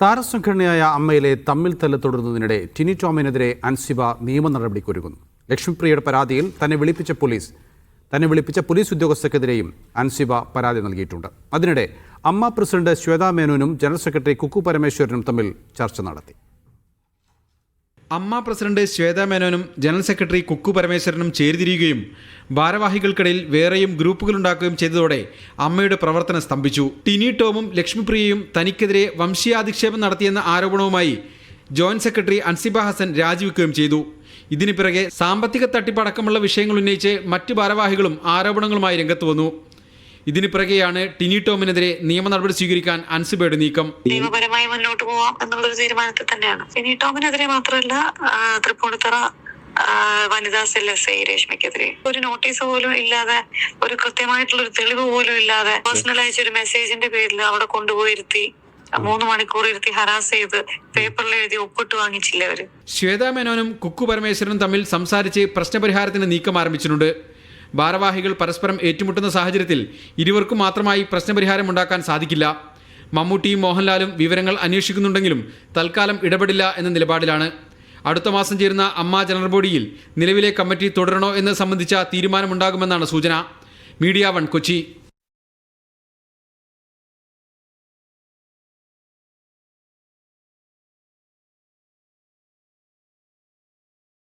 താരസംഘടനയായ അമ്മയിലെ തമ്മിൽ തല്ല് തുടരുന്നതിനിടെ ടിനി ടോമിനെതിരെ അൻസിബ നിയമ നടപടിക്കൊരുങ്ങുന്നു. ലക്ഷ്മിപ്രിയയുടെ പരാതിയിൽ തന്നെ വിളിപ്പിച്ച പോലീസ് ഉദ്യോഗസ്ഥർക്കെതിരെയും അൻസിബ പരാതി നൽകിയിട്ടുണ്ട്. അതിനിടെ അമ്മ പ്രസിഡന്റ് ശ്വേതാ മേനോനും ജനറൽ സെക്രട്ടറി കുക്കു പരമേശ്വരനും തമ്മിൽ ചർച്ച നടത്തി. അമ്മ പ്രസിഡന്റ് ശ്വേതാ മേനോനും ജനറൽ സെക്രട്ടറി കുക്കു പരമേശ്വരനും ചേരിതിരിയുകയും ഭാരവാഹികൾക്കിടയിൽ വേറെയും ഗ്രൂപ്പുകൾ ഉണ്ടാക്കുകയും ചെയ്തതോടെ അമ്മയുടെ പ്രവർത്തനം സ്തംഭിച്ചു. ടിനി ടോമും ലക്ഷ്മിപ്രിയയും തനിക്കെതിരെ വംശീയാധിക്ഷേപം നടത്തിയെന്ന ആരോപണവുമായി ജോയിന്റ് സെക്രട്ടറി അൻസിബ ഹസൻ രാജിവെക്കുകയും ചെയ്തു. ഇതിന് പിറകെ സാമ്പത്തിക തട്ടിപ്പടക്കമുള്ള വിഷയങ്ങൾ ഉന്നയിച്ച് മറ്റ് ഭാരവാഹികളും ആരോപണങ്ങളുമായി രംഗത്ത് വന്നു. ഇതിന് പിറകെയാണ് ടിനി ടോമിനെതിരെ നിയമ നടപടി സ്വീകരിക്കാൻ അൻസിബയുടെ നീക്കം. നിയമപരമായി മുന്നോട്ട് പോവാം എന്നുള്ളൊരു തീരുമാനത്തിൽ തന്നെയാണ്. ടിനി ടോമിനെതിരെ മാത്രമല്ല, തൃപ്പൂണിത്തുറ വനിതാ സെൽ SI രേഷ്മയ്ക്കെതിരെ ഒരു നോട്ടീസ് പോലും ഇല്ലാതെ, ഒരു കൃത്യമായിട്ടുള്ള ഒരു തെളിവ് പോലും ഇല്ലാതെ പേഴ്സണൽ അയച്ച ഒരു മെസ്സേജിന്റെ പേരിൽ അവിടെ കൊണ്ടുപോയിരുത്തി 3 മണിക്കൂർ ഇരുത്തി ഹരാസ് ചെയ്ത് പേപ്പറിൽ എഴുതി ഒപ്പിട്ട് വാങ്ങിച്ചില്ല അവര്. ശ്വേതാ മേനോനും കുക്കു പരമേശ്വരനും തമ്മിൽ സംസാരിച്ച് പ്രശ്നപരിഹാരത്തിന് നീക്കം ആരംഭിച്ചിട്ടുണ്ട്. ഭാരവാഹികൾ പരസ്പരം ഏറ്റുമുട്ടുന്ന സാഹചര്യത്തിൽ ഇരുവർക്കും മാത്രമായി പ്രശ്നപരിഹാരം ഉണ്ടാക്കാൻ സാധിക്കില്ല. മമ്മൂട്ടിയും മോഹൻലാലും വിവരങ്ങൾ അന്വേഷിക്കുന്നുണ്ടെങ്കിലും തൽക്കാലം ഇടപെടില്ല എന്ന നിലപാടിലാണ്. അടുത്ത മാസം ചേരുന്ന അമ്മ ജനറൽ ബോഡിയിൽ നിലവിലെ കമ്മിറ്റി തുടരണോ എന്ന് സംബന്ധിച്ച തീരുമാനമുണ്ടാകുമെന്നാണ് സൂചന. മീഡിയ 1 കൊച്ചി.